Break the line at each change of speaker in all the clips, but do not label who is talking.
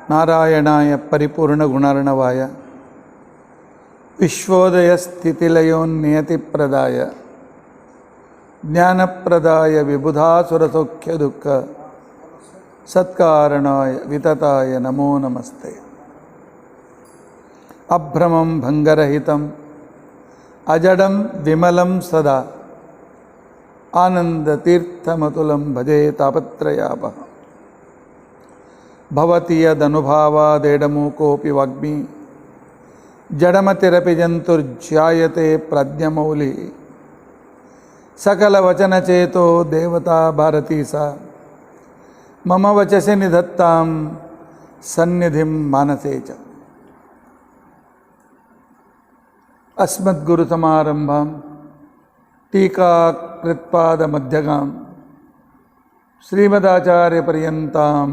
नारायणाय परिपूर्णगुणार्णवाय विश्वोदयस्थितिलयोन्नियतिप्रदाय ज्ञानप्रदाय विबुधासुरसौख्यदुःख सत्कारणाय वितताय नमो नमस्ते। अभ्रमं भंगरहितं अजडं विमलं सदा आनंदतीर्थमतुलं भजे तापत्रयापहम्। भवति यदनुभावादेडमूकोऽपि वाग्मी जडमतिरपि जन्तुर्जायते प्रज्ञमौलिः। सकलवचनचेतो देवता भारती सा मम वचसि निधत्तां सन्निधिं मानसे च। अस्मद्गुरुसमारम्भां टीकाकृत्पादमध्यगां श्रीमदाचार्यपर्यन्तां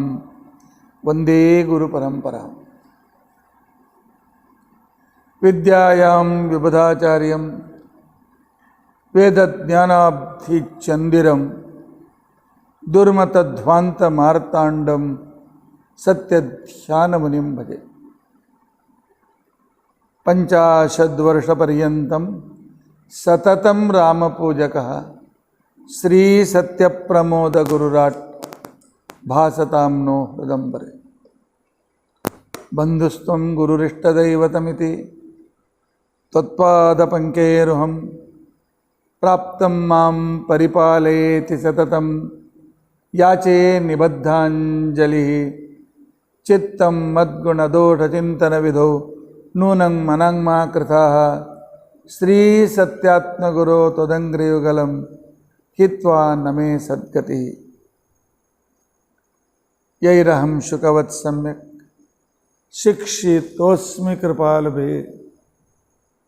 वन्दे गुरुपरम्पराम्। विद्यायां विबुधाचार्यं वेदज्ञानाब्धिचन्दिरं दुर्मतध्वान्तमार्ताण्डं सत्यध्यानमुनिं भजे। 50 वर्षपर्यन्तं सततं रामपूजकः श्रीसत्यप्रमोदगुरुराट् भासतां नो हृदम्बरे। बन्धुस्त्वं गुरुरिष्टदैवतमिति त्वत्पादपङ्केरुहं प्राप्तं मां परिपालयेति सततं याचे निबद्धाञ्जलिः। चित्तं मद्गुणदोषचिन्तनविधौ नूनं मनं मा कृताः श्रीसत्यात्मगुरो त्वदङ्घ्रियुगलं हित्वा न मे सद्गतिः। यैरहं शुकवत् सम्यक् शिक्षितोऽस्मि कृपालुभिः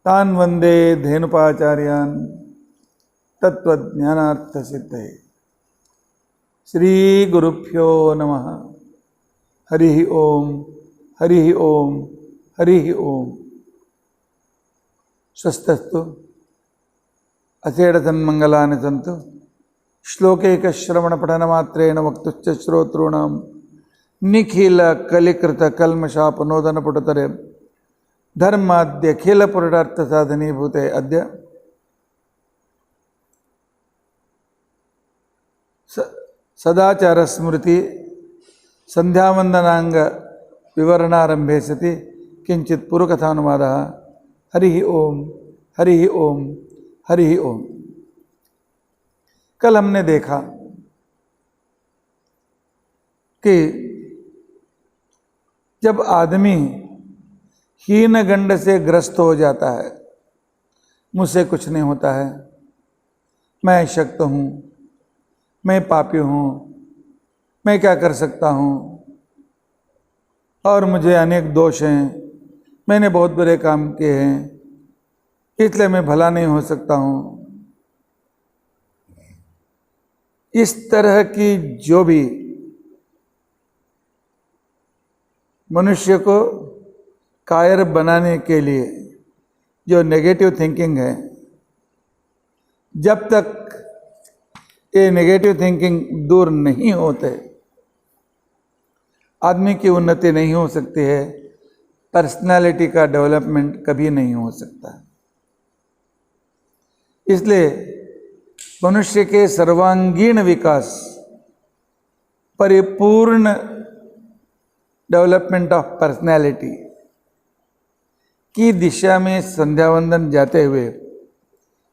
तान् वन्दे धेनुपाचार्यान् तत्त्वज्ञानार्थसिद्धये। श्रीगुरुभ्यो नमः। हरिः ओम हरिः ओम हरिः ओम। स्वस्तस्तु असेडतन्मङ्गलानि सन्तु। श्लोकैकश्रवणपठनमात्रेण वक्तुश्च श्रोतॄणां निखिलकलिकृतकल्मषापनोदनपुटतरे धर्माद्यखिलपुरुषार्थसाधनीभूते अद्य सदाचारस्मृति संध्यावंदनांग विवरणारंभे सति किंचित पूर्वकथानुवादः। हरिः ओम हरिः ओम हरिः ओम। कल हमने देखा कि जब आदमी हीन गंड से ग्रस्त हो जाता है, मुझसे कुछ नहीं होता है, मैं शक्त हूँ, मैं पापी हूँ, मैं क्या कर सकता हूँ, और मुझे अनेक दोष हैं, मैंने बहुत बुरे काम किए हैं, इसलिए मैं भला नहीं हो सकता हूँ। इस तरह की जो भी मनुष्य को कायर बनाने के लिए जो नेगेटिव थिंकिंग है, जब तक ये नेगेटिव थिंकिंग दूर नहीं होते आदमी की उन्नति नहीं हो सकती है, पर्सनालिटी का डेवलपमेंट कभी नहीं हो सकता। इसलिए मनुष्य के सर्वांगीण विकास, परिपूर्ण डेवलपमेंट ऑफ पर्सनैलिटी की दिशा में संध्यावंदन जाते हुए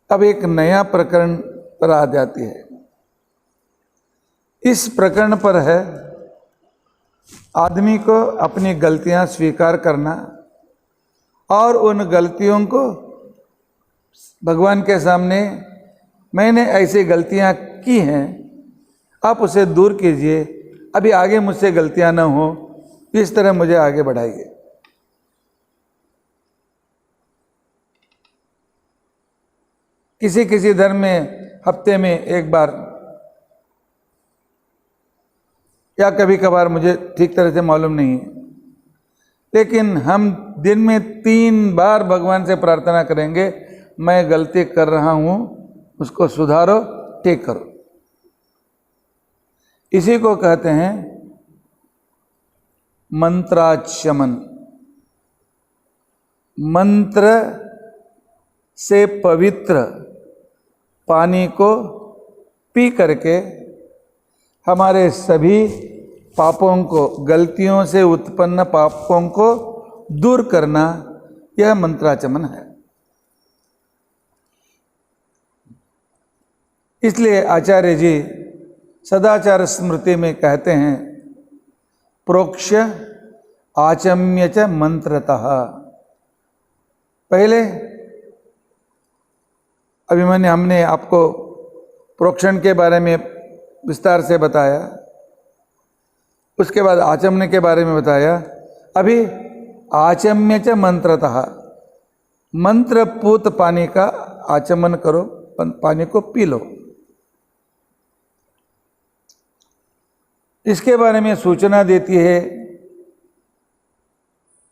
अब एक नया प्रकरण पर आ जाती है। इस प्रकरण पर है आदमी को अपनी गलतियां स्वीकार करना और उन गलतियों को भगवान के सामने, मैंने ऐसी गलतियां की हैं, आप उसे दूर कीजिए, अभी आगे मुझसे गलतियां न हो, इस तरह मुझे आगे बढ़ाइए। किसी किसी धर्म में हफ्ते में एक बार या कभी कभार, मुझे ठीक तरह से मालूम नहीं है, लेकिन हम दिन में 3 बार भगवान से प्रार्थना करेंगे, मैं गलती कर रहा हूँ, उसको सुधारो, ठीक करो। इसी को कहते हैं मंत्राचमन, मंत्र से पवित्र पानी को पी करके हमारे सभी पापों को, गलतियों से उत्पन्न पापों को दूर करना, यह मंत्राचमन है। इसलिए आचार्य जी सदाचार स्मृति में कहते हैं, प्रोक्ष्य आचम्य च मंत्रतः। पहले अभी हमने आपको प्रोक्षण के बारे में विस्तार से बताया, उसके बाद आचमन के बारे में बताया, अभी आचम्य च मंत्रतः, मंत्रपूत पानी का आचमन करो, पानी को पी लो। इसके बारे में सूचना देती है,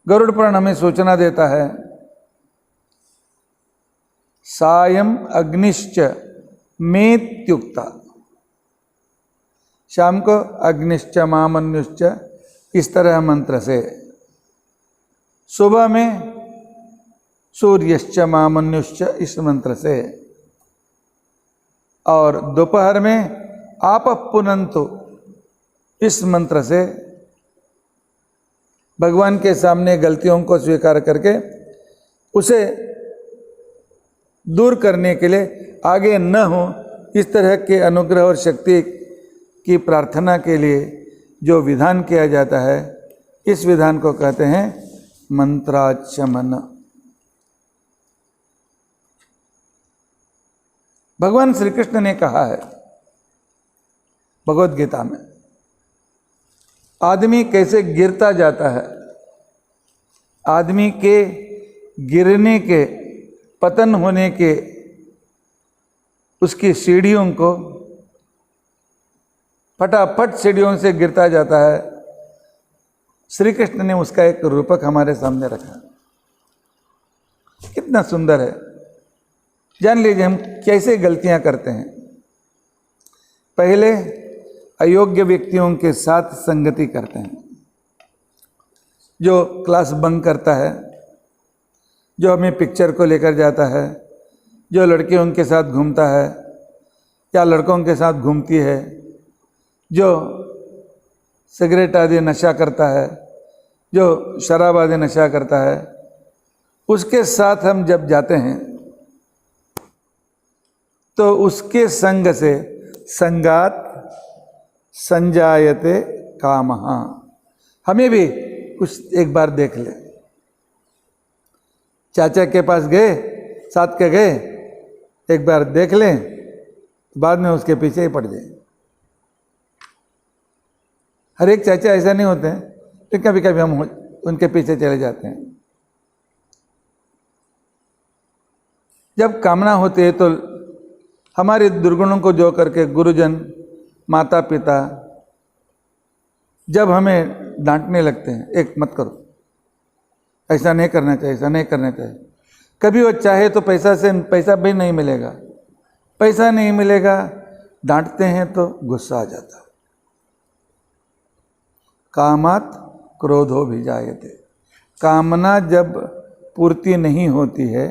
गरुड़ पुराण हमें सूचना देता है, सायं अग्निश्च मेत्युक्ता, शाम को अग्निश्च मामन्युश्च, इस तरह मंत्र से, सुबह में सूर्यश्च मामन्युश्च, इस मंत्र से, और दोपहर में आपः पुनन्तु, इस मंत्र से भगवान के सामने गलतियों को स्वीकार करके उसे दूर करने के लिए, आगे न हो इस तरह के अनुग्रह और शक्ति की प्रार्थना के लिए जो विधान किया जाता है, इस विधान को कहते हैं मंत्राचमन। भगवान श्री कृष्ण ने कहा है भगवद गीता में, आदमी कैसे गिरता जाता है, आदमी के गिरने के, पतन होने के, उसकी सीढ़ियों को फटाफट सीढ़ियों से गिरता जाता है। श्री कृष्ण ने उसका एक रूपक हमारे सामने रखा, कितना सुंदर है। जान लीजिए हम कैसे गलतियां करते हैं। पहले अयोग्य व्यक्तियों के साथ संगति करते हैं, जो क्लास बंक करता है, जो हमें पिक्चर को लेकर जाता है, जो लड़कियों के साथ घूमता है या लड़कों के साथ घूमती है, जो सिगरेट आदि नशा करता है, जो शराब आदि नशा करता है, उसके साथ हम जब जाते हैं तो उसके संग से संगात संजायते कामः। हमें भी कुछ एक बार देख ले, चाचा के पास गए, साथ के गए, एक बार देख लें, बाद में उसके पीछे ही पड़ जाए। हर एक चाचा ऐसा नहीं होते हैं, लेकिन कभी कभी हम उनके पीछे चले जाते हैं। जब कामना होती है तो हमारे दुर्गुणों को जो करके गुरुजन, माता पिता जब हमें डांटने लगते हैं, एक मत करो, ऐसा नहीं करना चाहिए, ऐसा नहीं करना चाहिए, कभी वो चाहे तो पैसा भी नहीं मिलेगा, पैसा नहीं मिलेगा, डांटते हैं तो गुस्सा आ जाता। कामात क्रोधो भी जायते, कामना जब पूर्ति नहीं होती है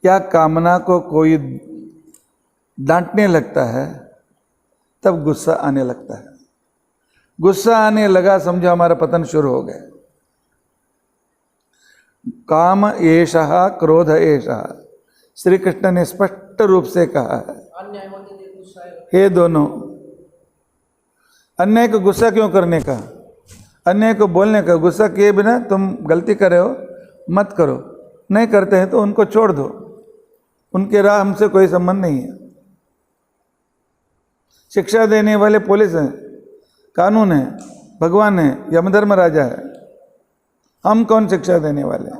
या कामना को कोई डांटने लगता है, तब गुस्सा आने लगता है। गुस्सा आने लगा, समझो हमारा पतन शुरू हो गया। काम एषः क्रोध एषः, श्री कृष्ण ने स्पष्ट रूप से कहा है, हे दोनों, अन्याय को गुस्सा क्यों करने का, अन्याय को बोलने का, गुस्सा किए बिना तुम गलती कर रहे हो मत करो, नहीं करते हैं तो उनको छोड़ दो, उनके राह हमसे कोई संबंध नहीं है। शिक्षा देने वाले पुलिस हैं, कानून है, भगवान है, यमधर्म राजा है, हम कौन शिक्षा देने वाले हैं?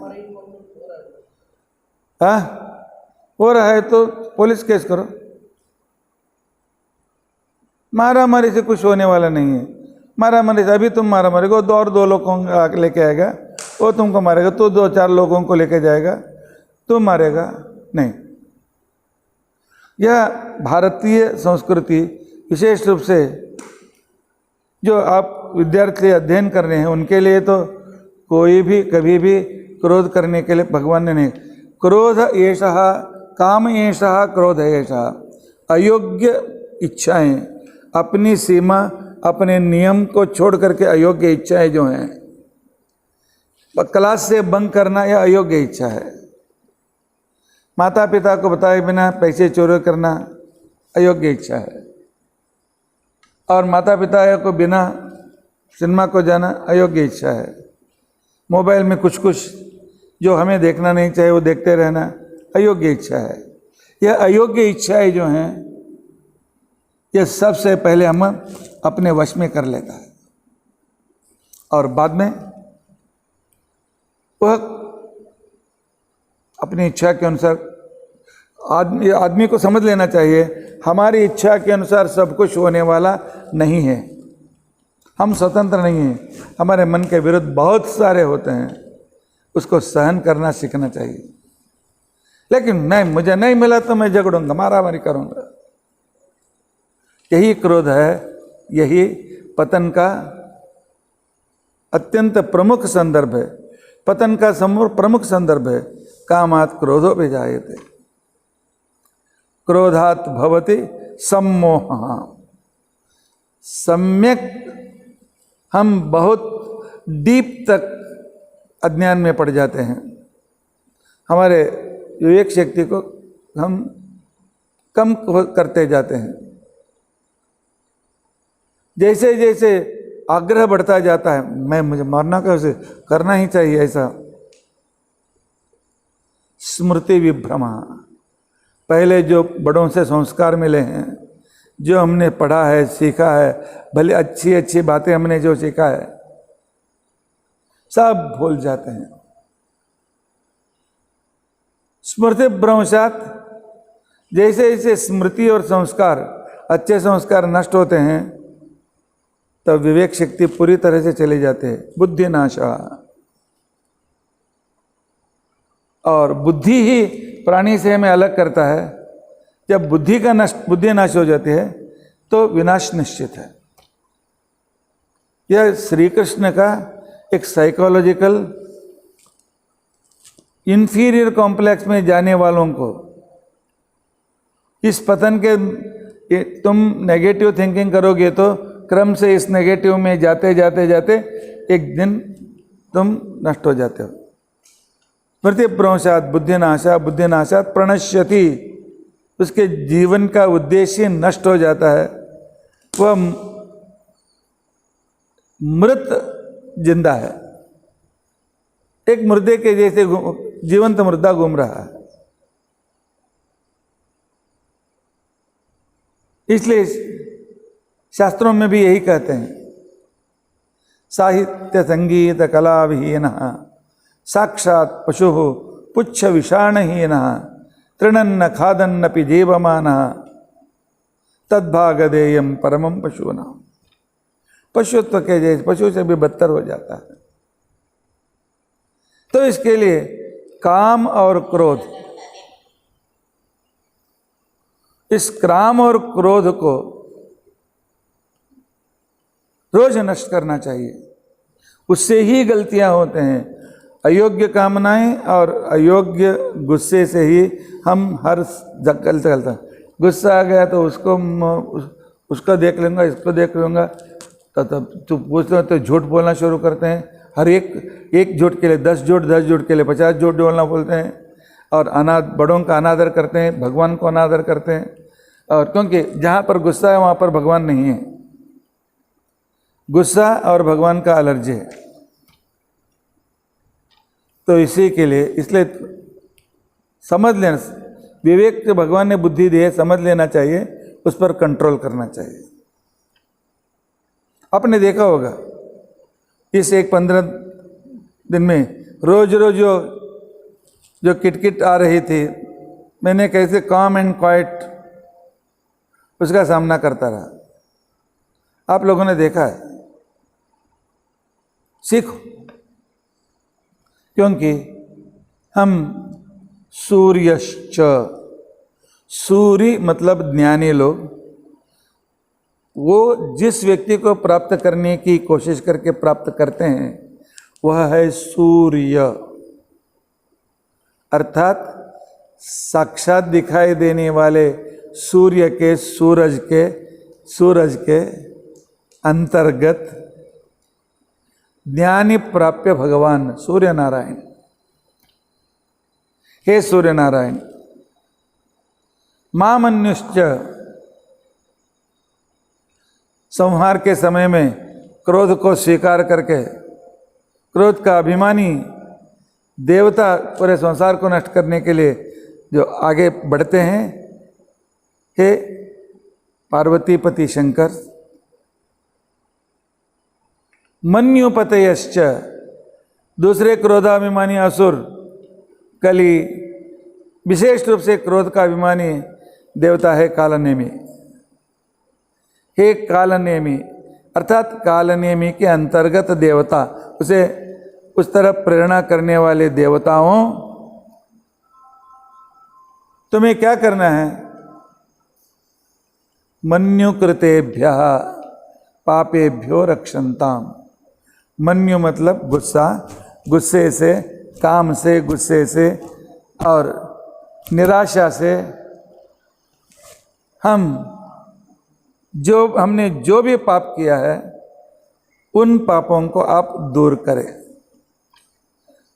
हाँ, हो रहा है तो पुलिस केस करो, मारा मारी से कुछ होने वाला नहीं है। मारा मारी से अभी तुम मारा मारेगा, दो लोगों को लेके आएगा, वो तुमको मारेगा, तो 2-4 लोगों को लेके जाएगा, तुम मारेगा नहीं। यह भारतीय संस्कृति विशेष रूप से जो आप विद्यार्थी अध्ययन कर रहे हैं उनके लिए तो कोई भी कभी भी क्रोध करने के लिए भगवान ने नहीं। क्रोध एषः काम एषः क्रोध एषः। अयोग्य इच्छाएं, अपनी सीमा अपने नियम को छोड़ करके अयोग्य इच्छाएं जो हैं, क्लास से बंक करना यह अयोग्य इच्छा है। माता पिता को बताए बिना पैसे चोरी करना अयोग्य इच्छा है। और माता पिता को बिना सिनेमा को जाना अयोग्य इच्छा है। मोबाइल में कुछ कुछ जो हमें देखना नहीं चाहिए वो देखते रहना अयोग्य इच्छा है। यह अयोग्य इच्छाएं जो हैं यह सबसे पहले हम अपने वश में कर लेता है और बाद में वह अपनी इच्छा के अनुसार आदमी को समझ लेना चाहिए हमारी इच्छा के अनुसार सब कुछ होने वाला नहीं है। हम स्वतंत्र नहीं हैं, हमारे मन के विरुद्ध बहुत सारे होते हैं, उसको सहन करना सीखना चाहिए। लेकिन नहीं, मुझे नहीं मिला तो मैं झगड़ूंगा, मारामारी करूंगा, यही क्रोध है, यही पतन का अत्यंत प्रमुख संदर्भ है। पतन का प्रमुख संदर्भ है कामात् क्रोधो विजायते, क्रोधात् भवति सम्मोहः। सम्यक हम बहुत डीप तक अज्ञान में पड़ जाते हैं, हमारे विवेक शक्ति को हम कम करते जाते हैं। जैसे जैसे आग्रह बढ़ता जाता है, मुझे मारना कैसे, करना ही चाहिए ऐसा, स्मृति विभ्रमा। पहले जो बड़ों से संस्कार मिले हैं, जो हमने पढ़ा है सीखा है, भले अच्छी अच्छी बातें हमने जो सीखा है सब भूल जाते हैं। स्मृति भ्रंशात, जैसे जैसे स्मृति और संस्कार, अच्छे संस्कार नष्ट होते हैं तब विवेक शक्ति पूरी तरह से चले जाते हैं। बुद्धि नाशा, और बुद्धि ही प्राणी से हमें अलग करता है। जब बुद्धि नाश हो जाती है तो विनाश निश्चित है। यह श्री कृष्ण का एक साइकोलॉजिकल इंफीरियर कॉम्प्लेक्स में जाने वालों को, इस पतन के तुम नेगेटिव थिंकिंग करोगे तो क्रम से इस नेगेटिव में जाते जाते जाते एक दिन तुम नष्ट हो जाते हो। स्मृति भ्रंशात बुद्धिनाशात प्रणश्यति, उसके जीवन का उद्देश्य नष्ट हो जाता है, वह मृत जिंदा है, एक मुर्दे के जैसे जीवंत मुर्दा घूम रहा है। इसलिए शास्त्रों में भी यही कहते हैं, साहित्य संगीत कला विहीनः साक्षात् पशुः पुच्छ विषाणहीनः तृणन्न खादन्नपि जीवमानः तद्भागधेयं परमं पशूनां। पशुत्व के जैसे, पशु से भी बदतर हो जाता है। तो इसके लिए काम और क्रोध, इस काम और क्रोध को रोज नष्ट करना चाहिए, उससे ही गलतियां होते हैं। अयोग्य कामनाएं और अयोग्य गुस्से से ही हम हर गलता, गुस्सा आ गया तो उसको देख लूँगा, इसको देख लूँगा, तो पूछते हो तो झूठ बोलना शुरू करते हैं। हर एक झूठ के लिए 10 झूठ, 10 झूठ के लिए 50 झूठ बोलना बोलते हैं। और बड़ों का अनादर करते हैं, भगवान को अनादर करते हैं। और क्योंकि जहाँ पर गुस्सा है वहाँ पर भगवान नहीं है, गुस्सा और भगवान का एलर्जी है। तो इसी के लिए, इसलिए समझ लेना, विवेक जो भगवान ने बुद्धि दी है, समझ लेना चाहिए, उस पर कंट्रोल करना चाहिए। आपने देखा होगा इस 15 दिन में रोज रोज जो किटकिट आ रही थी, मैंने कैसे काम एंड क्वाइट उसका सामना करता रहा। आप लोगों ने देखा है, सीखो, क्योंकि हम सूर्यश्च, सूर्य मतलब ज्ञानी लोग, वो जिस व्यक्ति को प्राप्त करने की कोशिश करके प्राप्त करते हैं वह है सूर्य, अर्थात साक्षात दिखाई देने वाले सूर्य के सूरज के अंतर्गत ज्ञानी प्राप्य भगवान सूर्य नारायण। हे सूर्य नारायण, मामन्युश्च, संहार के समय में क्रोध को स्वीकार करके क्रोध का अभिमानी देवता पूरे संसार को नष्ट करने के लिए जो आगे बढ़ते हैं, हे पार्वतीपति शंकर। मन्युपतयश्च, दूसरे क्रोधाभिमानी असुर कली, विशेष रूप से क्रोध का अभिमानी देवता है कालनेमी। हे कालनेमी, अर्थात कालनेमी के अंतर्गत देवता, उसे उस तरफ प्रेरणा करने वाले देवताओं, तुम्हें क्या करना है? मन्युकृतेभ्यः पापेभ्यो रक्षन्ताम। मन्यु मतलब गुस्सा, गुस्से से, काम से, गुस्से से और निराशा से हमने जो भी पाप किया है उन पापों को आप दूर करें।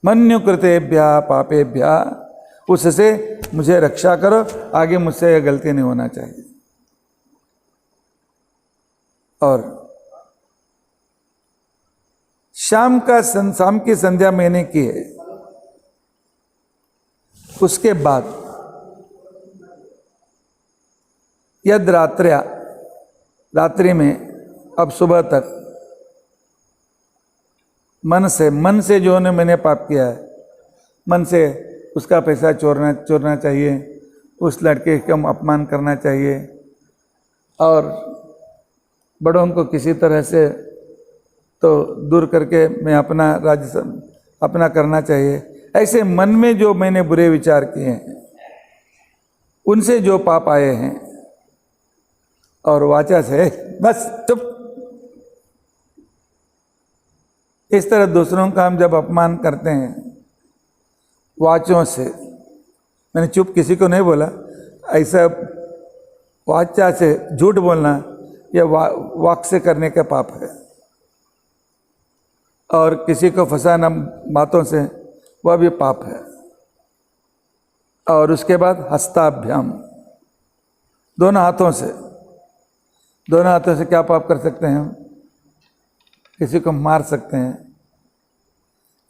मन्युकृतेभ्यः पापेभ्यः, उससे मुझे रक्षा करो, आगे मुझसे यह गलती नहीं होना चाहिए। और शाम की संध्या मैंने की है, उसके बाद यद रात्रि में अब सुबह तक मन से जो ने मैंने पाप किया है, मन से उसका पैसा चोरना चाहिए, उस लड़के का अपमान करना चाहिए और बड़ों को किसी तरह से तो दूर करके मैं अपना राज्य अपना करना चाहिए। ऐसे मन में जो मैंने बुरे विचार किए हैं उनसे जो पाप आए हैं, और वाचा से बस चुप, इस तरह दूसरों का हम जब अपमान करते हैं वाचों से, मैंने चुप किसी को नहीं बोला, ऐसा वाचा से झूठ बोलना या वाक से करने का पाप है, और किसी को फंसाना बातों से वह भी पाप है। और उसके बाद हस्ताभ्याम, दोनों हाथों से क्या पाप कर सकते हैं हम? किसी को मार सकते हैं,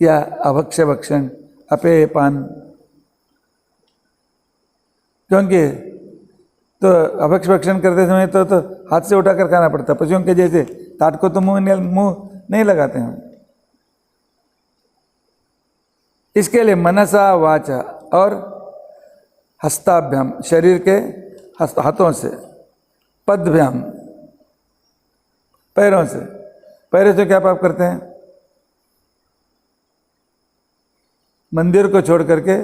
या अभक्ष्य भक्षण, अपेयपान, क्योंकि तो अभक्ष्य भक्षण करते समय तो हाथ से उठाकर खाना पड़ता, पशुओं के जैसे ताट को तो मुंह नहीं लगाते हम। इसके लिए मनसा वाचा और हस्ताभ्याम, शरीर के हाथों से, पदभ्याम पैरों से क्या पाप करते हैं? मंदिर को छोड़ करके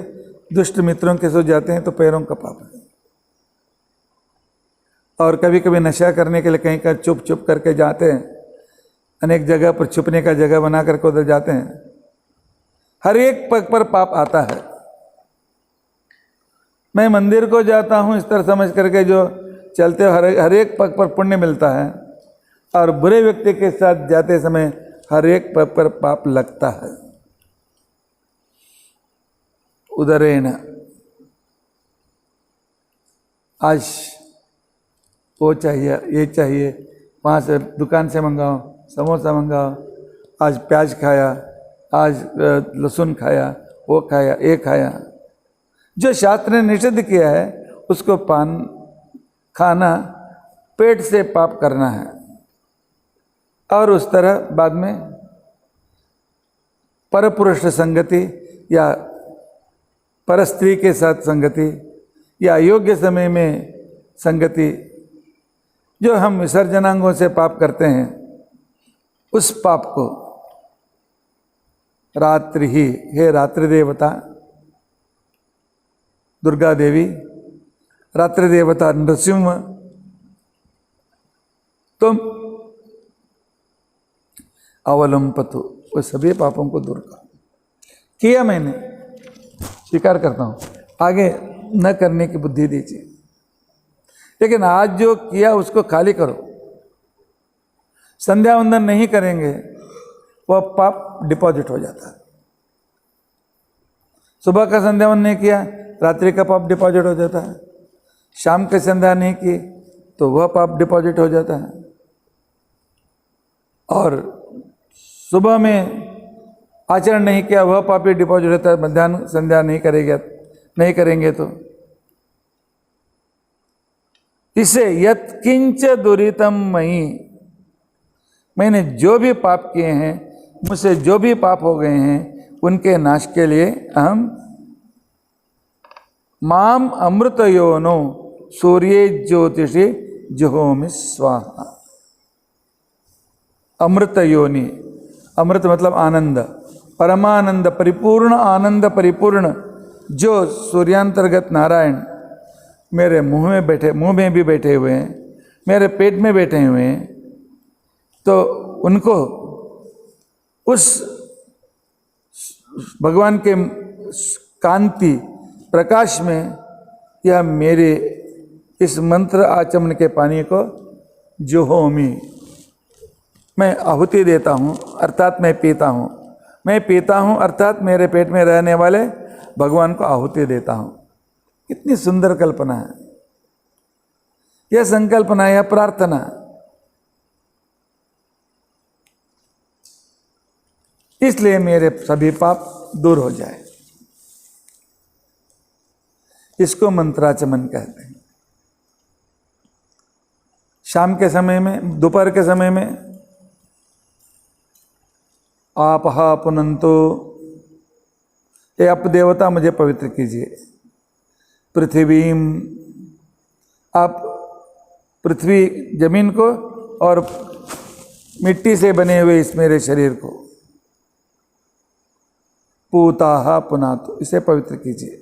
दुष्ट मित्रों के साथ जाते हैं तो पैरों का पाप है। और कभी कभी नशा करने के लिए कहीं का चुप करके जाते हैं, अनेक जगह पर छुपने का जगह बना करके उधर जाते हैं, हर एक पग पर पाप आता है। मैं मंदिर को जाता हूँ इस तरह समझ करके जो चलते हर एक पग पर पुण्य मिलता है, और बुरे व्यक्ति के साथ जाते समय हर एक पग पर पाप लगता है। उदरेण, आज वो चाहिए, ये चाहिए, वहाँ से दुकान से मंगाओ, समोसा मंगाओ, आज प्याज खाया, आज लहसुन खाया, वो खाया, ये खाया। जो शास्त्र ने निषिद्ध किया है उसको पान खाना, पेट से पाप करना है। और उस तरह बाद में परपुरुष संगति या परस्त्री के साथ संगति या अयोग्य समय में संगति, जो हम विसर्जनांगों से पाप करते हैं, उस पाप को रात्रि ही, हे रात्रि देवता दुर्गा देवी, रात्रि देवता नृसिंह, तुम अवलंपतु, वो सभी पापों को दूर करो। किया मैंने, स्वीकार करता हूँ, आगे न करने की बुद्धि दीजिए, लेकिन आज जो किया उसको खाली करो। संध्या वंदन नहीं करेंगे वह पाप डिपॉजिट हो जाता है। सुबह का संध्या वंदन नहीं किया, रात्रि का पाप डिपॉजिट हो जाता है। शाम के संध्या नहीं की तो वह पाप डिपॉजिट हो जाता है। और सुबह में आचरण नहीं किया वह पाप भी डिपॉजिट होता है। मध्याह्न संध्या नहीं करेंगे तो इसे यत्किंच दुरितम मयि, मैंने जो भी पाप किए हैं, मुझसे जो भी पाप हो गए हैं, उनके नाश के लिए अहम माम अमृतयोनो सूर्ये ज्योतिषि जुहोमि स्वाहा। अमृत योनि, अमृत मतलब आनंद, परमानंद, परिपूर्ण आनंद, परिपूर्ण जो सूर्यांतर्गत नारायण मेरे मुंह में भी बैठे हुए हैं, मेरे पेट में बैठे हुए हैं, तो उनको उस भगवान के कांति प्रकाश में यह मेरे इस मंत्र आचमन के पानी को जुहोमि, मैं आहुति देता हूँ, अर्थात मैं पीता हूँ। मैं पीता हूँ अर्थात मेरे पेट में रहने वाले भगवान को आहुति देता हूँ। कितनी सुंदर कल्पना है यह, संकल्पना, यह प्रार्थना। इसलिए मेरे सभी पाप दूर हो जाए। इसको मंत्राचमन कहते हैं। शाम के समय में, दोपहर के समय में, आपहा पुनंतो, ये अप देवता मुझे पवित्र कीजिए। पृथ्वीम, आप पृथ्वी जमीन को और मिट्टी से बने हुए इस मेरे शरीर को, पूताहा पुनातु, इसे पवित्र कीजिए।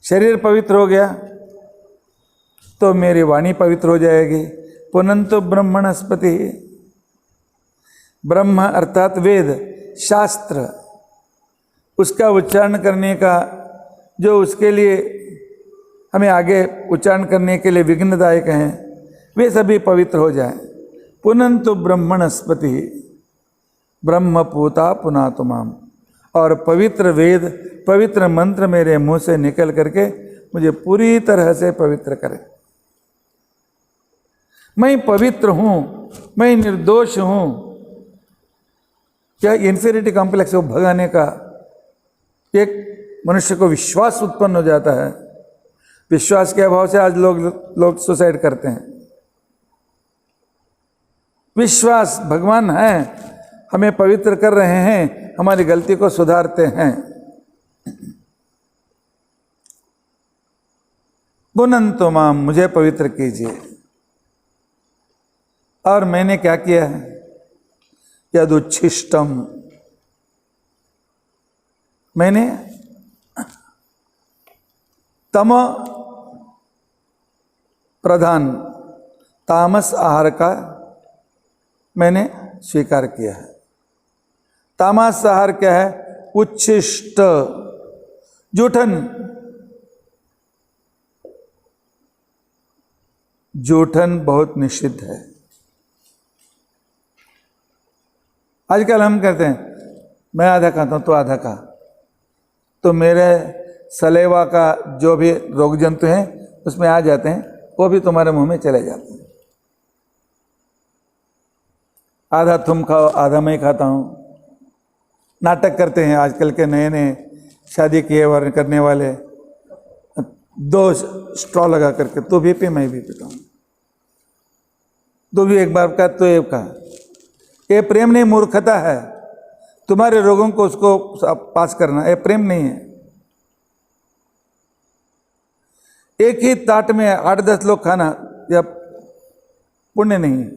शरीर पवित्र हो गया तो मेरी वाणी पवित्र हो जाएगी। पुनंतु ब्रह्मणस्पति, ब्रह्म अर्थात वेद, शास्त्र, उसका उच्चारण करने का जो उसके लिए हमें आगे उच्चारण करने के लिए विघ्नदायक हैं, वे सभी पवित्र हो जाएं। पुनंतु ब्रह्मणस्पति ब्रह्मपूता पुनातु माम, और पवित्र वेद, पवित्र मंत्र मेरे मुंह से निकल करके मुझे पूरी तरह से पवित्र करें। मैं पवित्र हूँ, मैं निर्दोष हूँ। क्या इन्फीरियरिटी कॉम्प्लेक्स को भगाने का एक मनुष्य को विश्वास उत्पन्न हो जाता है। विश्वास के अभाव से आज लोग सुसाइड करते हैं। विश्वास, भगवान है, हमें पवित्र कर रहे हैं, हमारी गलती को सुधारते हैं। पुनंतु माम, मुझे पवित्र कीजिए। और मैंने क्या किया है? यदुच्छिष्टम, मैंने तम प्रधान तामस आहार का मैंने स्वीकार किया है। तामस आहार क्या है? उच्छिष्ट, जूठन। जूठन बहुत निषिद्ध है। आजकल हम कहते हैं मैं आधा खाता हूँ तो आधा खा, तो मेरे सलेवा का जो भी रोग जंतु हैं उसमें आ जाते हैं, वो भी तुम्हारे मुंह में चले जाते हैं। आधा तुम खाओ, आधा मैं खाता हूँ। नाटक करते हैं आजकल के नए नए शादी किए और करने वाले, 2 स्ट्रॉ लगा करके, तू भी पी मैं भी पीता हूँ, तू भी एक बार का तो एक का। ये प्रेम नहीं, मूर्खता है। तुम्हारे रोगों को उसको पास करना, ये प्रेम नहीं है। एक ही ताट में 8-10 लोग खाना या पुण्य नहीं है।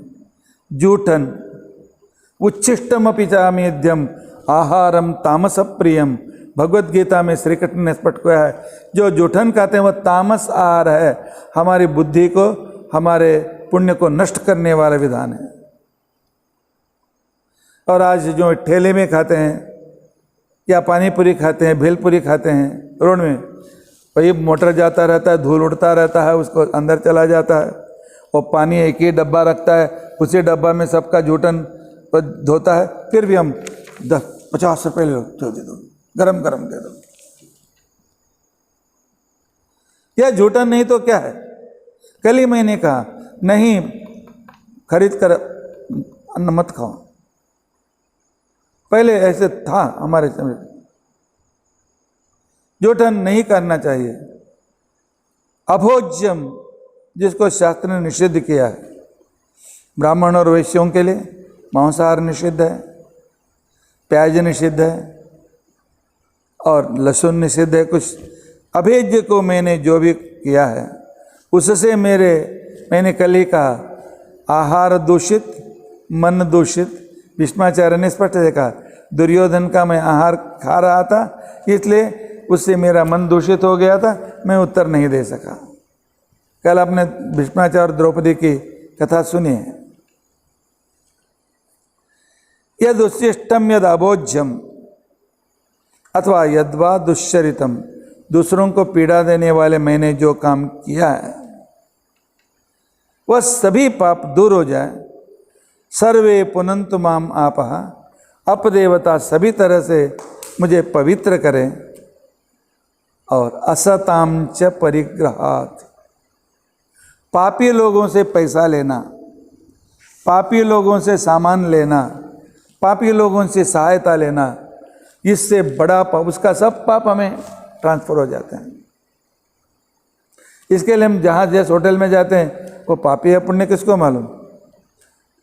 जूठन, उच्छिष्टम अपि चामेध्यम आहारम तामस प्रियम। भगवत गीता में श्री कृष्ण ने स्पष्ट किया है, जो जूठन खाते हैं वह तामस आहार है, हमारी बुद्धि को, हमारे पुण्य को नष्ट करने वाला विधान है। और आज जो ठेले में खाते हैं या पानी पूरी खाते हैं, भेलपुरी खाते हैं रोड में, वही मोटर जाता रहता है, धूल उड़ता रहता है, उसको अंदर चला जाता है, और पानी एक ही डब्बा रखता है, उसी डब्बा में सबका जूठन धोता है, फिर भी हम 10-50 रुपये ले लो, दे दो, गरम गरम दे दो। यह जूठन नहीं तो क्या है? कल ही मैंने कहा नहीं, खरीद कर अन्न मत खाओ। पहले ऐसे था हमारे समय, जूठन नहीं करना चाहिए। अभोज्यम, जिसको शास्त्र ने निषिद्ध किया है, ब्राह्मण और वैश्यों के लिए मांसाहार निषिद्ध है, प्याज निषिद्ध है और लहसुन निषिद्ध है। कुछ अभेद्य को मैंने जो भी किया है उससे मैंने कल ही कहा, आहार दूषित, मन दूषित। भीष्माचार्य ने स्पष्ट देखा, दुर्योधन का मैं आहार खा रहा था, इसलिए उससे मेरा मन दूषित हो गया था, मैं उत्तर नहीं दे सका। कल आपने भीष्माचार्य द्रौपदी की कथा सुनी है। यद उच्छिष्टम यद अभोज्यम अथवा यद्वा दुश्चरितम, दूसरों को पीड़ा देने वाले मैंने जो काम किया है वह सभी पाप दूर हो जाए। सर्वे पुनंतु माम आपः, अपदेवता सभी तरह से मुझे पवित्र करें। और असताम च परिग्रहात्, पापी लोगों से पैसा लेना, पापी लोगों से सामान लेना, पापी लोगों से सहायता लेना, इससे बड़ा पाप, उसका सब पाप हमें ट्रांसफर हो जाते हैं। इसके लिए हम जहाँ जिस होटल में जाते हैं वो पापी है पुण्य किसको मालूम?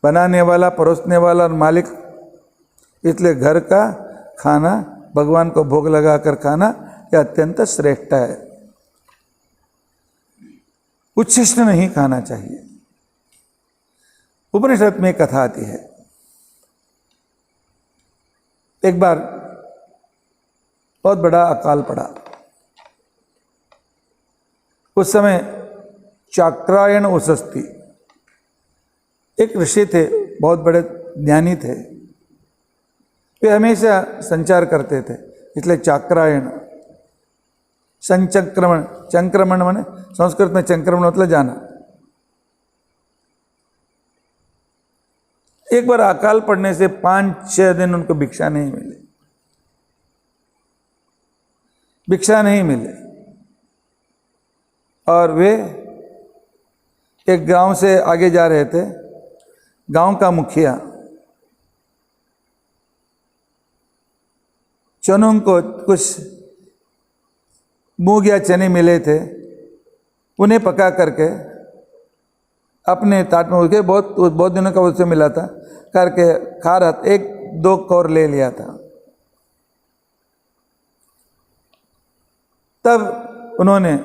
बनाने वाला, परोसने वाला और मालिक। इसलिए घर का खाना भगवान को भोग लगा कर खाना यह अत्यंत श्रेष्ठ है। उच्छिष्ट नहीं खाना चाहिए। उपनिषद में कथा आती है, एक बार बहुत बड़ा अकाल पड़ा। उस समय चाक्रायण उशस्ती एक ऋषि थे, बहुत बड़े ज्ञानी थे, वे हमेशा संचार करते थे, इसलिए चाक्रायण। संचक्रमण, चंक्रमण माने संस्कृत में चंक्रमण मतलब जाना। एक बार अकाल पड़ने से 5-6 दिन उनको भिक्षा नहीं मिली, भिक्षा नहीं मिले, और वे एक गांव से आगे जा रहे थे। गांव का मुखिया चनों को कुछ मूंग या चने मिले थे, उन्हें पका करके अपने ताट में उसके बहुत दिनों का उससे मिला था करके खा रहा था। 1-2 कौर ले लिया था। तब उन्होंने,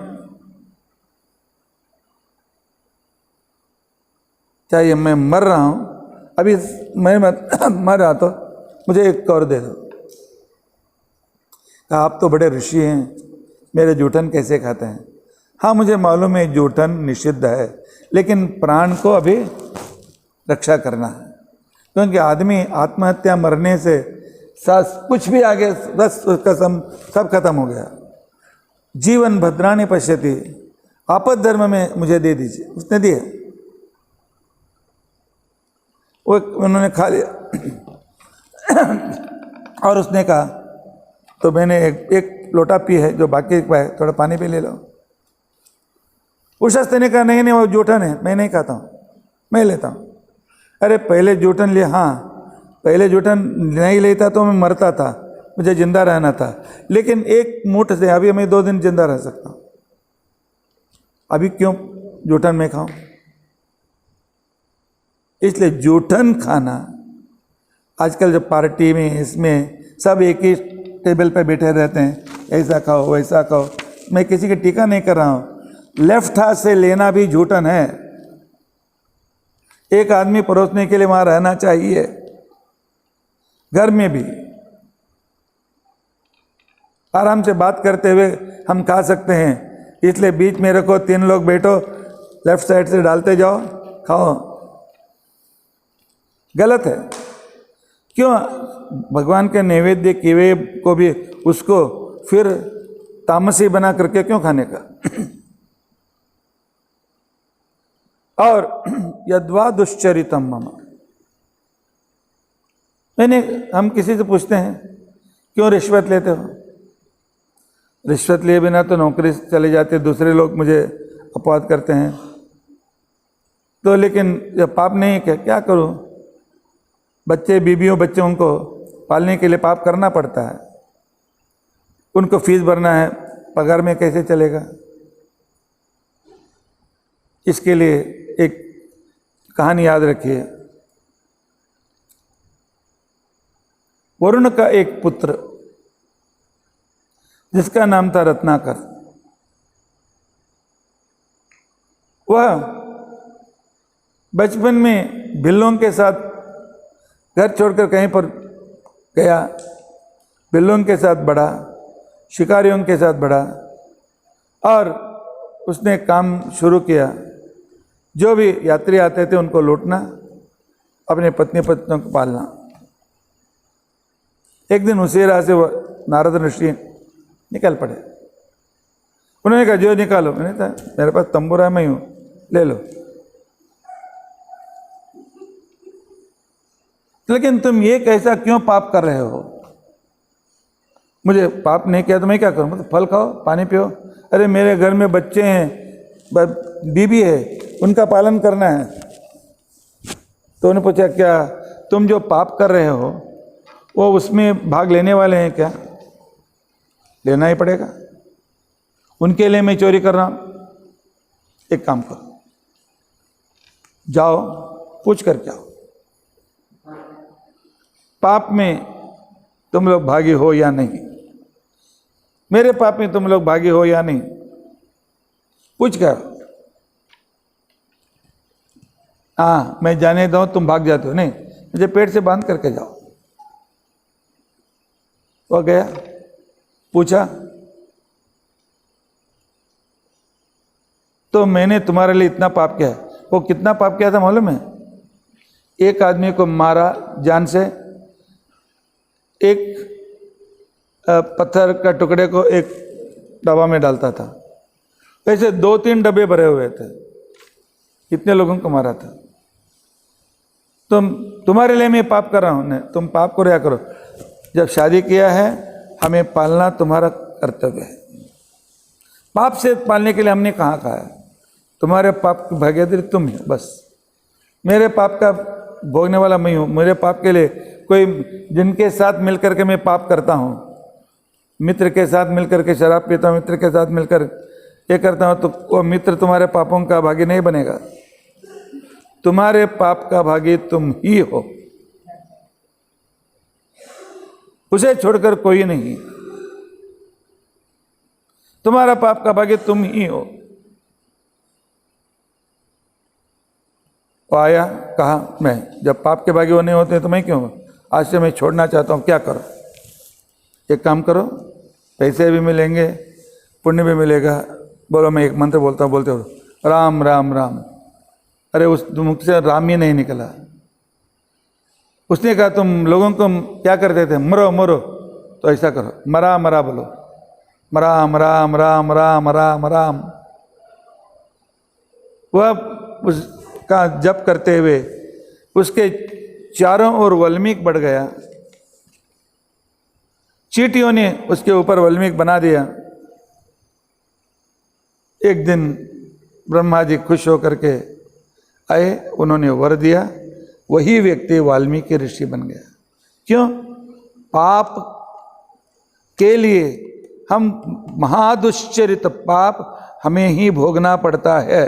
चाहिए मैं मर रहा हूं, अभी मैं मर रहा तो मुझे 1 कौर दे दो। कहा आप तो बड़े ऋषि हैं, मेरे जूठन कैसे खाते हैं? हाँ मुझे मालूम है जूठन निषिद्ध है, लेकिन प्राण को अभी रक्षा करना है, क्योंकि आदमी आत्महत्या मरने से कुछ भी आगे बस कसम सब खत्म हो गया। जीवन भद्राणि पश्यति, आपद धर्म में मुझे दे दीजिए। उसने दिए, वो उन्होंने खा लिया। और उसने कहा तो मैंने एक लोटा पी है, जो बाकी है थोड़ा पानी भी ले लो। उस शस्त्र ने कहा नहीं नहीं वो जूठन है, मैं नहीं खाता हूँ, मैं लेता हूँ। अरे पहले जूठन लिया, हाँ पहले जूठन नहीं लेता तो मैं मरता था, मुझे जिंदा रहना था, लेकिन 1 मुठ से अभी मैं 2 दिन जिंदा रह सकता हूँ, अभी क्यों जूठन में खाऊं? इसलिए जूठन खाना, आजकल जो पार्टी में इसमें सब एक ही टेबल पे बैठे रहते हैं, ऐसा खाओ वैसा खाओ। मैं किसी की टीका नहीं कर रहा हूँ, लेफ्ट हाथ से लेना भी जूठन है। एक आदमी परोसने के लिए वहां रहना चाहिए, घर में भी आराम से बात करते हुए हम खा सकते हैं। इसलिए बीच में रखो, 3 लोग बैठो, लेफ्ट साइड से डालते जाओ, खाओ। गलत है। क्यों? भगवान के नैवेद्य किए हुए को भी उसको फिर तामसी बना करके क्यों खाने का? और यद्वा दुश्चरितम मम, मैंने, हम किसी से पूछते हैं क्यों रिश्वत लेते हो? रिश्वत लिए बिना तो नौकरी चले जाते, दूसरे लोग मुझे अपवाद करते हैं। तो लेकिन जब पाप नहीं है, क्या करूं? बच्चे, बीबियों, बच्चों को पालने के लिए पाप करना पड़ता है, उनको फीस भरना है, पगार में कैसे चलेगा? इसके लिए एक कहानी याद रखिए। वरुण का एक पुत्र जिसका नाम था रत्नाकर, वह बचपन में बिल्लों के साथ घर छोड़कर कहीं पर गया, बिल्लों के साथ बढ़ा, शिकारियों के साथ बढ़ा, और उसने काम शुरू किया। जो भी यात्री आते थे उनको लूटना, अपने पत्नी पत्नियों को पालना। एक दिन उसी राह से वह नारद ऋषि निकल पड़े। उन्होंने कहा, जो निकालो। मैंने कहा, मेरे पास तंबूरा है, मैं हूँ, ले लो। लेकिन तुम ये कैसा क्यों पाप कर रहे हो? मुझे पाप नहीं किया तो मैं क्या करूँ? मतलब फल खाओ, पानी पियो। अरे मेरे घर में बच्चे हैं, बीबी है, उनका पालन करना है। तो उन्होंने पूछा, क्या तुम जो पाप कर रहे हो वो उसमें भाग लेने वाले हैं क्या? लेना ही पड़ेगा। उनके लिए मैं चोरी कर रहा हूँ? एक काम करो, जाओ पूछ कर क्या हो, पाप में तुम लोग भागी हो या नहीं, मेरे पाप में तुम लोग भागी हो या नहीं, पूछ कर। हाँ, मैं जाने दूं तुम भाग जाते हो? नहीं, मुझे पेट से बांध करके जाओ। वो गया, पूछा, तो मैंने तुम्हारे लिए इतना पाप किया है। वो कितना पाप किया था मालूम है? एक आदमी को मारा जान से, एक पत्थर का टुकड़े को एक डब्बा में डालता था, ऐसे 2-3 डब्बे भरे हुए थे, इतने लोगों को मारा था। तुम्हारे लिए मैं पाप कर रहा हूं। नहीं, तुम पाप करो या करो, जब शादी किया है हमें पालना तुम्हारा कर्तव्य है। पाप से पालने के लिए हमने कहाँ कहा है? तुम्हारे पाप की भागीदारी तुम हो, बस। मेरे पाप का भोगने वाला मैं हूँ। मेरे पाप के लिए कोई, जिनके साथ मिलकर के मैं पाप करता हूँ, मित्र के साथ मिलकर के शराब पीता हूँ, मित्र के साथ मिलकर ये करता हूँ, तो वो मित्र तुम्हारे पापों का भागी नहीं बनेगा। तुम्हारे पाप का भागी तुम ही हो, उसे छोड़कर कोई नहीं। तुम्हारा पाप का भागी तुम ही हो। तो आया, कहा, मैं जब पाप के भागी वो नहीं होते तो मैं क्यों? आज से मैं छोड़ना चाहता हूँ। क्या करो? एक काम करो, पैसे भी मिलेंगे, पुण्य भी मिलेगा। बोलो, मैं एक मंत्र बोलता हूँ, बोलते हो राम राम राम। अरे उस मुख से राम ही नहीं निकला। उसने कहा, तुम लोगों को क्या करते थे? मरो मरो। तो ऐसा करो, मरा मरा बोलो, राम राम राम राम राम राम। वह उसका जप करते हुए उसके चारों ओर वाल्मीकि बढ़ गया। चींटियों ने उसके ऊपर वाल्मीकि बना दिया। एक दिन ब्रह्मा जी खुश होकर के आए, उन्होंने वर दिया, वही व्यक्ति वाल्मीकि ऋषि बन गया। क्यों? पाप के लिए हम महादुश्चरित पाप हमें ही भोगना पड़ता है।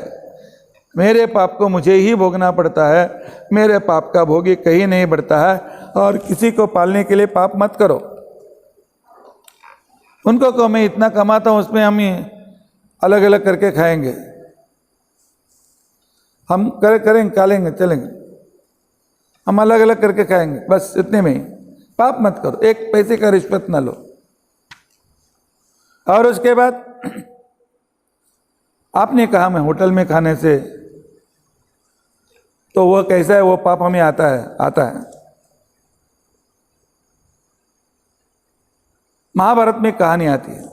मेरे पाप को मुझे ही भोगना पड़ता है। मेरे पाप का भोगी कहीं नहीं बढ़ता है। और किसी को पालने के लिए पाप मत करो। उनको कहो, मैं इतना कमाता हूँ, उसमें हम अलग अलग करके खाएंगे, हम करेंगे, कालेंगे, चलेंगे, हम अलग अलग करके खाएंगे, बस इतने में ही। पाप मत करो, एक पैसे का रिश्वत ना लो। और उसके बाद आपने कहा मैं होटल में खाने से, तो वह कैसा है, वो पाप हमें आता है। महाभारत में कहानी आती है,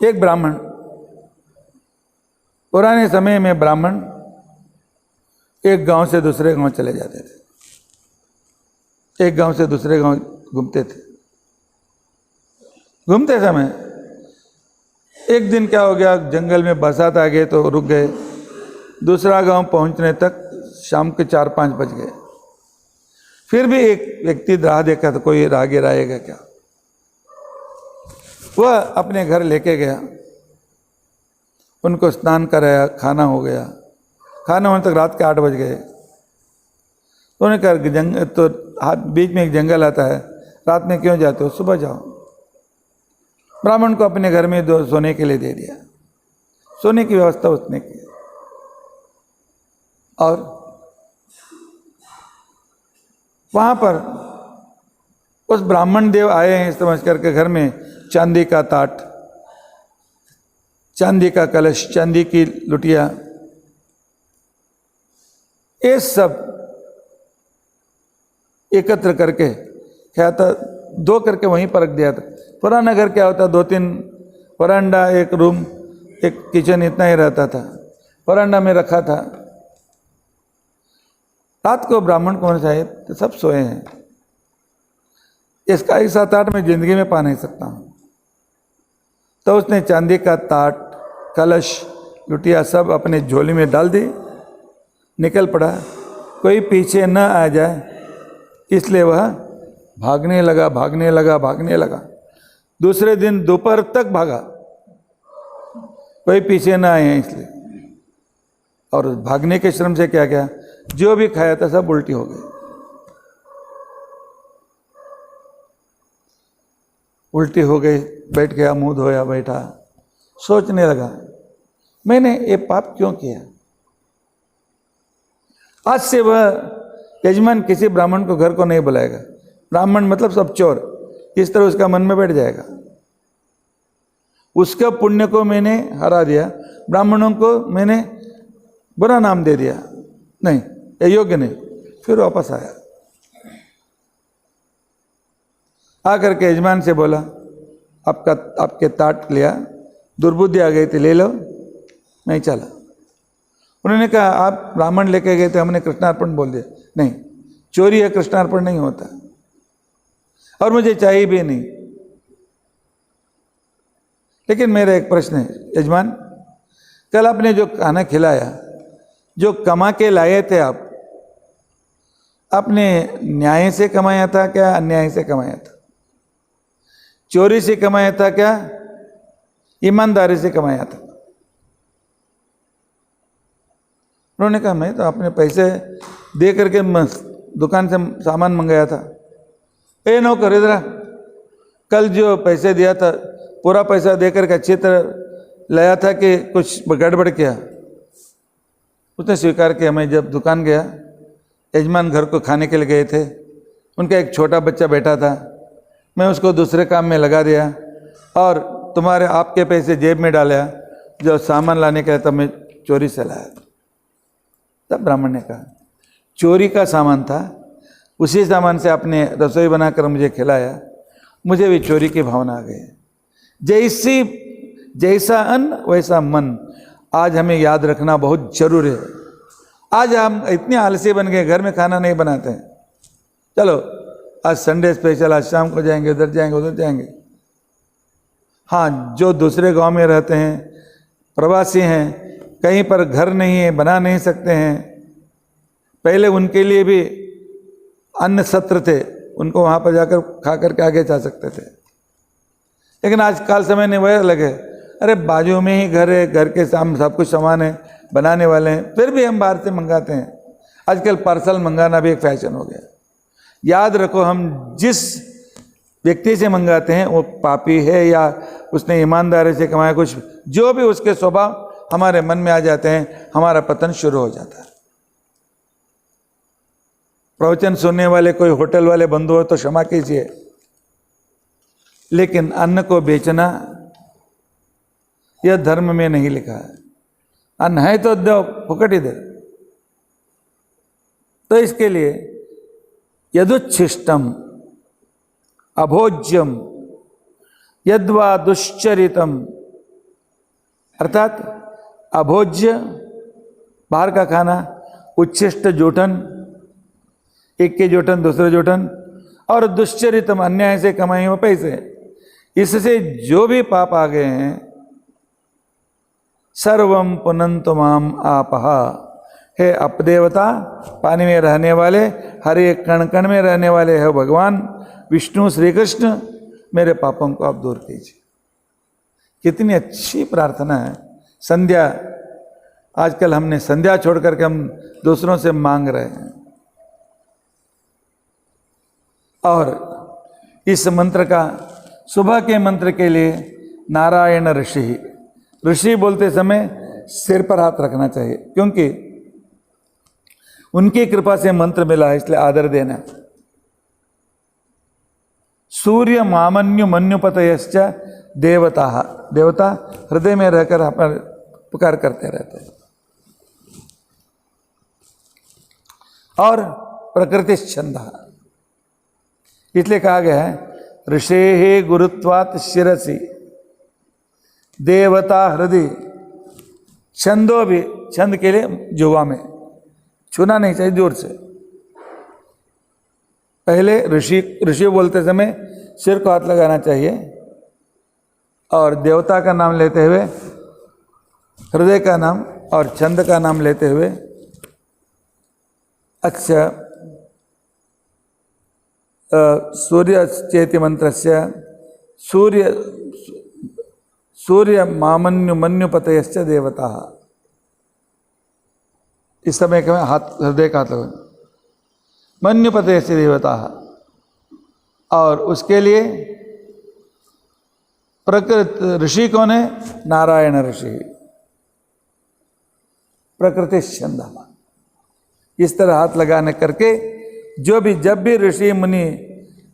एक ब्राह्मण, पुराने समय में ब्राह्मण एक गांव से दूसरे गांव चले जाते थे, एक गांव से दूसरे गांव घूमते थे। घूमते समय एक दिन क्या हो गया, जंगल में बरसात आ गई तो रुक गए। दूसरा गांव पहुंचने तक शाम के 4-5 बज गए। फिर भी एक व्यक्ति राह देखा तो कोई राहगीर आएगा क्या, वह अपने घर लेके गया, उनको स्नान कराया, खाना हो गया। खाना होने तक रात के 8 बज गए। तो उन्होंने कहा जंगल तो बीच में एक जंगल आता है, रात में क्यों जाते हो, सुबह जाओ। ब्राह्मण को अपने घर में सोने के लिए दे दिया, सोने की व्यवस्था उसने की। और वहां पर उस ब्राह्मण देव आए हैं समझ करके घर में चांदी का ताट, चांदी का कलश, चांदी की लुटिया, ये सब एकत्र करके क्या था, 2 करके वहीं पर रख दिया था। पुराना घर क्या होता, 2-3 वरांडा, एक रूम, एक किचन, इतना ही रहता था। वरांडा में रखा था। रात को ब्राह्मण कौन सा है, तो सब सोए हैं। इसका 7-8 मैं जिंदगी में पा नहीं सकता हूं। तो उसने चांदी का ताट, कलश, लुटिया सब अपने झोली में डाल दी, निकल पड़ा। कोई पीछे न आ जाए इसलिए वह भागने लगा। दूसरे दिन दोपहर तक भागा, कोई पीछे न आए इसलिए। और भागने के श्रम से क्या क्या, जो भी खाया था सब उल्टी हो गई। उल्टी हो गई, बैठ गया, मुंह धोया, बैठा, सोचने लगा मैंने ये पाप क्यों किया। आज से वह यजमान किसी ब्राह्मण को घर को नहीं बुलाएगा। ब्राह्मण मतलब सब चोर, इस तरह उसका मन में बैठ जाएगा। उसका पुण्य को मैंने हरा दिया, ब्राह्मणों को मैंने बुरा नाम दे दिया, नहीं ये योग्य नहीं। फिर वापस आया, आकर के यजमान से बोला आपके ताट लिया, दुर्बुद्धि आ गई थी, ले लो, नहीं चला। उन्होंने कहा आप ब्राह्मण लेके गए थे, हमने कृष्णार्पण बोल दिया। नहीं, चोरी है, कृष्णार्पण नहीं होता, और मुझे चाहिए भी नहीं। लेकिन मेरा एक प्रश्न है यजमान, कल आपने जो खाना खिलाया, जो कमा के लाए थे आपने न्याय से कमाया था क्या अन्याय से कमाया था? चोरी से कमाया था क्या ईमानदारी से कमाया था? उन्होंने कहा मैं तो अपने पैसे दे करके दुकान से सामान मंगाया था। ए नौकर इधर, कल जो पैसे दिया था पूरा पैसा दे करके अच्छी तरह लाया था कि कुछ गड़बड़ किया? उसने स्वीकार किया। मैं जब दुकान गया, यजमान घर को खाने के लिए गए थे, उनका एक छोटा बच्चा बैठा था, मैं उसको दूसरे काम में लगा दिया और आपके पैसे जेब में डाला, जो सामान लाने के लिए तब मैं चोरी से लाया। तब ब्राह्मण ने कहा चोरी का सामान था, उसी सामान से आपने रसोई बनाकर मुझे खिलाया, मुझे भी चोरी की भावना आ गई। जैसा अन्न वैसा मन, आज हमें याद रखना बहुत जरूरी है। आज हम इतने आलसी बन गए, घर में खाना नहीं बनाते हैं। चलो आज संडे स्पेशल, आज शाम को जाएंगे, उधर जाएंगे, उधर जाएंगे। हाँ, जो दूसरे गांव में रहते हैं, प्रवासी हैं, कहीं पर घर नहीं है, बना नहीं सकते हैं, पहले उनके लिए भी अन्न सत्र थे, उनको वहाँ पर जाकर खा करके आगे जा सकते थे। लेकिन आजकल समय ने वह लगे, अरे बाजू में ही घर है, घर के सामने सब कुछ सामान है, बनाने वाले हैं, फिर भी हम बाहर से मंगाते हैं। आजकल पार्सल मंगाना भी एक फैशन हो गया। याद रखो, हम जिस व्यक्ति से मंगाते हैं वो पापी है या उसने ईमानदारी से कमाया कुछ, जो भी उसके स्वभाव हमारे मन में आ जाते हैं, हमारा पतन शुरू हो जाता है। प्रवचन सुनने वाले कोई होटल वाले बंधु हो तो क्षमा कीजिए, लेकिन अन्न को बेचना यह धर्म में नहीं लिखा है। अन्न है तो दो, फुकट ही दे। तो इसके लिए यदुच्छिष्टम अभोज्यम यद्वा दुश्चरितम, अर्थात अभोज्य बाहर का खाना, उच्छिष्ट जोटन, एक के जोटन दूसरे जोटन, और दुश्चरितम अन्याय से कमाए हुए पैसे, इससे जो भी पाप आ गए हैं सर्वम पुनंतु माम आपः, हे अपदेवता, पानी में रहने वाले, हर एक कण कण में रहने वाले है भगवान विष्णु श्री कृष्ण, मेरे पापों को आप दूर कीजिए। कितनी अच्छी प्रार्थना है। संध्या, आजकल हमने संध्या छोड़ करके हम दूसरों से मांग रहे हैं। और इस मंत्र का, सुबह के मंत्र के लिए नारायण ऋषि, ऋषि बोलते समय सिर पर हाथ रखना चाहिए, क्योंकि उनकी कृपा से मंत्र मिला है, इसलिए आदर देना। सूर्य मामन्यु मन्युपतयश्च देवता, देवता हृदय में रहकर पुकार करते रहते हैं। और प्रकृति छंद, इसलिए कहा गया है ऋषे गुरुत्वात् शिरसि देवता हृदय, छंदो भी, छंद के लिए जुवा में छूना नहीं चाहिए जोर से। पहले ऋषि बोलते समय सिर को हाथ लगाना चाहिए, और देवता का नाम लेते हुए हृदय का नाम और छंद का नाम लेते हुए, अच्छा, सूर्य चेति मंत्रस्य सूर्य मामन्यु मन्युपतयश्च देवता, इस समय के हाथ हृदय का हाथ लगा, मन्युपतयश्च देवता, और उसके लिए प्रकृति ऋषि कौन है? नारायण ऋषि, प्रकृति छंद। इस तरह हाथ लगाने करके जो भी, जब भी ऋषि मुनि,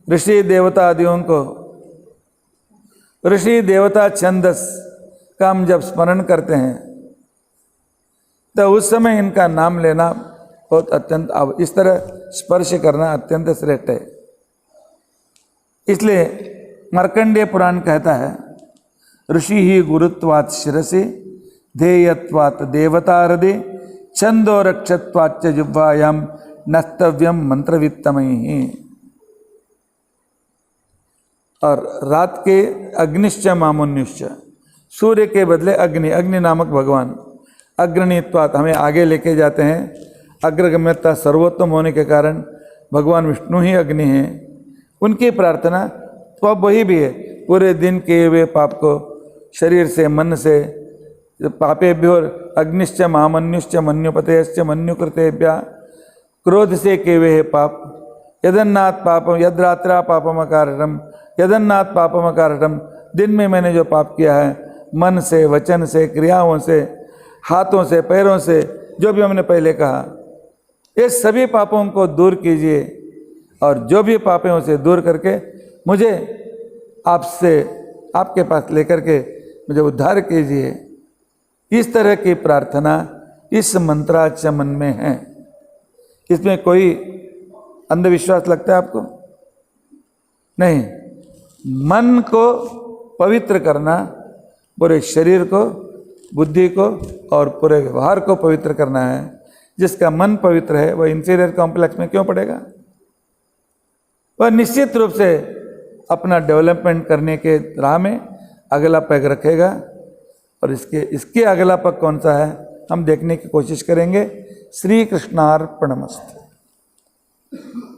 ऋषि देवता आदियों को, ऋषि देवता छंदस का हम जब स्मरण करते हैं तो उस समय इनका नाम लेना बहुत अत्यंत, इस तरह स्पर्श करना अत्यंत श्रेष्ठ है। इसलिए मार्कंडेय पुराण कहता है ऋषि ही गुरुत्वात् शिरसि ध्येयत्वात् देवता हृदय छंदो रक्षत्वाच्च जिह्वायां नस्तव्यम मंत्रवित्तमयि। और रात के अग्निश्च मामुन्युश्च, सूर्य के बदले अग्नि, अग्नि नामक भगवान, अग्रणीत्वात् हमें आगे लेके जाते हैं। अग्रगम्यता सर्वोत्तम होने के कारण भगवान विष्णु ही अग्नि हैं। उनकी प्रार्थना तो अब वही भी है, पूरे दिन किए हुए पाप को शरीर से, मन से, पापेभ्यो अग्निश्च महामन्युश्च मन्युपतयश्च मन्युकृतेभ्य, क्रोध से किए हुए पाप, यदन्नात् पापम यद्रात्रा पापम अकारणम, यदन्नात् पापम अकारणम, दिन में मैंने जो पाप किया है, मन से, वचन से, क्रियाओं से, हाथों से, पैरों से, जो भी हमने पहले कहा, ये सभी पापों को दूर कीजिए, और जो भी पाप हैं उसे दूर करके मुझे आपसे, आपके पास लेकर के मुझे उद्धार कीजिए। इस तरह की प्रार्थना इस मंत्राचमन में है। इसमें कोई अंधविश्वास लगता है आपको? नहीं। मन को पवित्र करना, पूरे शरीर को, बुद्धि को और पूरे व्यवहार को पवित्र करना है। जिसका मन पवित्र है वह इंफीरियर कॉम्प्लेक्स में क्यों पड़ेगा? वह निश्चित रूप से अपना डेवलपमेंट करने के राह में अगला पैग रखेगा। और इसके अगला पग कौन सा है हम देखने की कोशिश करेंगे। श्री कृष्णार्पणमस्तु।